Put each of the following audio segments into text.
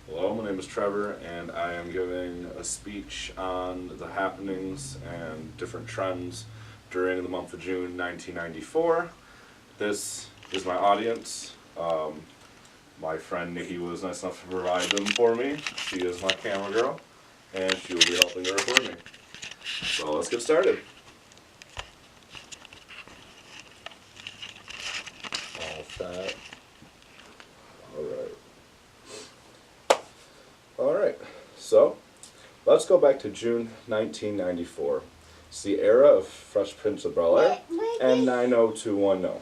Hello, my name is Trevor, and I am giving a speech on the happenings and different trends during the month of June 1994. This is my audience. My friend Nikki was nice enough to provide them for me. She is my camera girl, and she will be helping to record me. So let's get started. All set. Alright, so let's go back to June 1994. It's the era of Fresh Prince of Bel-Air and 90210.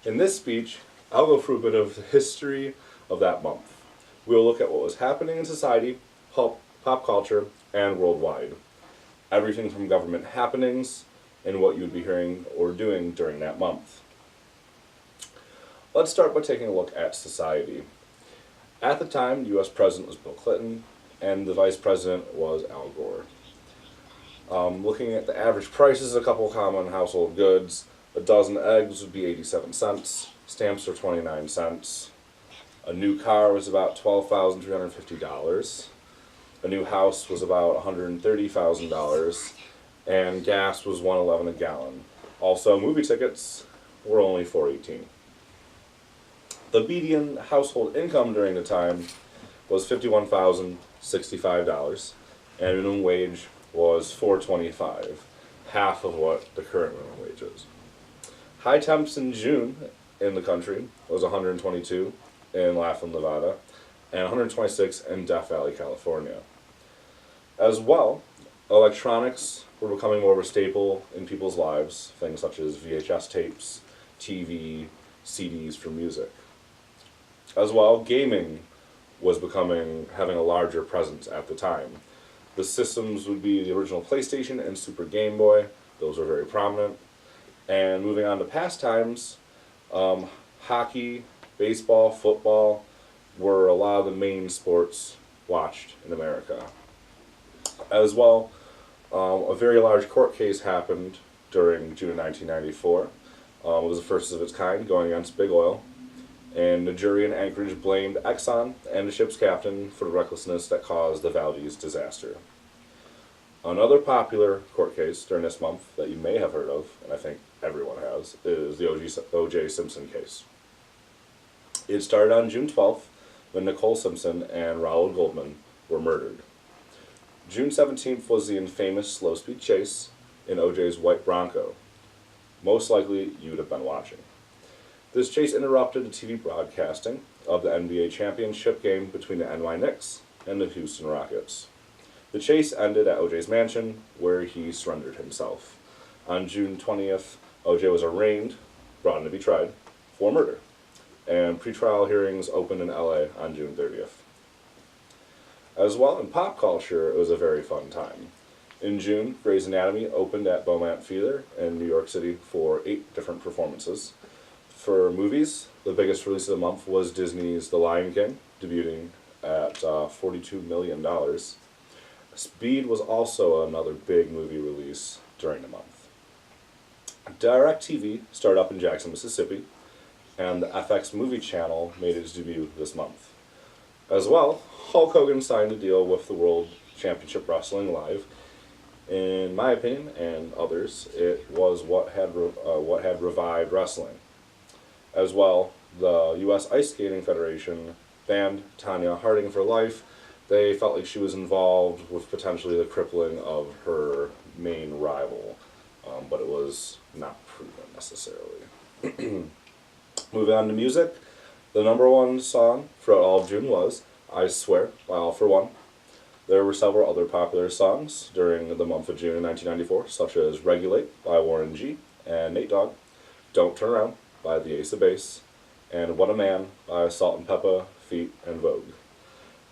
In this speech, I'll go through a bit of the history of that month. We'll look at what was happening in society, pop culture, and worldwide. Everything from government happenings and what you would be hearing or doing during that month. Let's start by taking a look at society. At the time, the U.S. President was Bill Clinton, and the Vice President was Al Gore. Looking at the average prices of a couple common household goods, a dozen eggs would be 87 cents, stamps are 29 cents, a new car was about $12,350, a new house was about $130,000, and gas was $1.11 a gallon. Also, movie tickets were only $4.18. The median household income during the time was $51,065, and minimum wage was $4.25, half of what the current minimum wage is. High temps in June in the country was 122 in Laughlin, Nevada, and 126 in Death Valley, California. As well, electronics were becoming more of a staple in people's lives, things such as VHS tapes, TV, CDs for music. As well, gaming was having a larger presence at the time. The systems would be the original PlayStation and Super Game Boy. Those were very prominent. And moving on to pastimes, hockey, baseball, football were a lot of the main sports watched in America. As well, a very large court case happened during June 1994. It was the first of its kind, going against Big Oil. And the jury in Anchorage blamed Exxon and the ship's captain for the recklessness that caused the Valdez disaster. Another popular court case during this month that you may have heard of, and I think everyone has, is the O.J. Simpson case. It started on June 12th when Nicole Simpson and Ronald Goldman were murdered. June 17th was the infamous slow-speed chase in O.J.'s white Bronco. Most likely you'd have been watching. This chase interrupted the TV broadcasting of the NBA championship game between the NY Knicks and the Houston Rockets. The chase ended at O.J.'s mansion, where he surrendered himself. On June 20th, O.J. was arraigned, brought in to be tried, for murder, and pretrial hearings opened in L.A. on June 30th. As well, in pop culture, it was a very fun time. In June, Grey's Anatomy opened at Beaumont Theater in New York City for 8 different performances. For movies, the biggest release of the month was Disney's The Lion King, debuting at $42 million. Speed was also another big movie release during the month. DirecTV started up in Jackson, Mississippi, and the FX Movie Channel made its debut this month. As well, Hulk Hogan signed a deal with the World Championship Wrestling Live. In my opinion, and others, it was what had revived wrestling. As well, the U.S. Ice Skating Federation banned Tonya Harding for life. They felt like she was involved with potentially the crippling of her main rival, but it was not proven necessarily. Moving on to music, the #1 song throughout all of June was I Swear by All For One. There were several other popular songs during the month of June in 1994, such as Regulate by Warren G and Nate Dogg, Don't Turn Around by the Ace of Base, and What a Man by Salt and Peppa, Feet, and Vogue.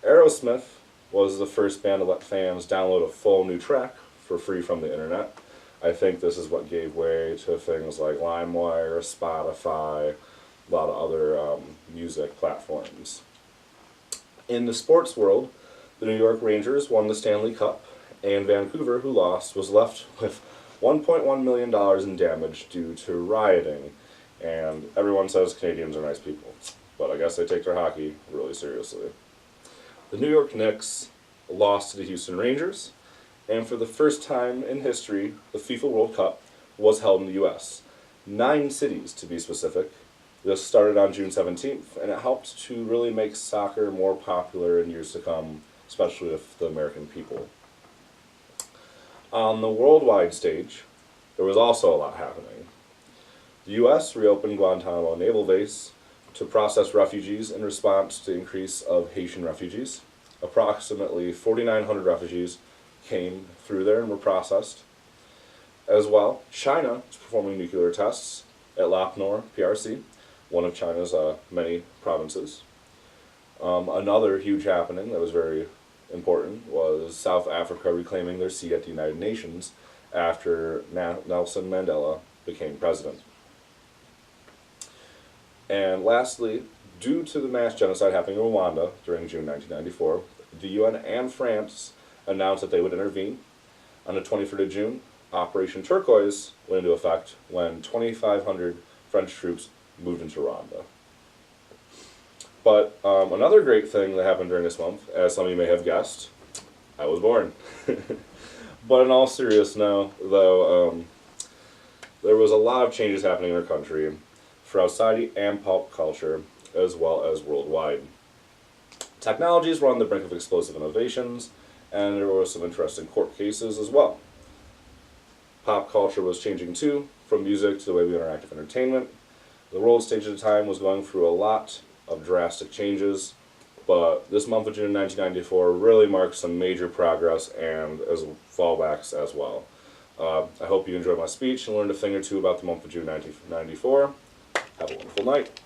Aerosmith was the first band to let fans download a full new track for free from the internet. I think this is what gave way to things like LimeWire, Spotify, a lot of other music platforms. In the sports world, the New York Rangers won the Stanley Cup, and Vancouver, who lost, was left with $1.1 million in damage due to rioting. And everyone says Canadians are nice people, but I guess they take their hockey really seriously. The New York Knicks lost to the Houston Rangers, and for the first time in history, the FIFA World Cup was held in the U.S. 9 cities, to be specific. This started on June 17th, and it helped to really make soccer more popular in years to come, especially with the American people. On the worldwide stage, there was also a lot happening. The U.S. reopened Guantanamo Naval Base to process refugees in response to the increase of Haitian refugees. Approximately 4,900 refugees came through there and were processed. As well, China is performing nuclear tests at Lap Nor PRC, one of China's many provinces. Another huge happening that was very important was South Africa reclaiming their seat at the United Nations after Nelson Mandela became president. And lastly, due to the mass genocide happening in Rwanda during June 1994, the UN and France announced that they would intervene. On the 23rd of June, Operation Turquoise went into effect when 2,500 French troops moved into Rwanda. But another great thing that happened during this month, as some of you may have guessed, I was born. But in all seriousness now, though, there was a lot of changes happening in our country for society and pop culture, as well as worldwide. Technologies were on the brink of explosive innovations, and there were some interesting court cases as well. Pop culture was changing too, from music to the way we interact with entertainment. The world stage at the time was going through a lot of drastic changes, but this month of June 1994 really marks some major progress and as fallbacks as well. I hope you enjoyed my speech and learned a thing or two about the month of June 1994. Have a wonderful night.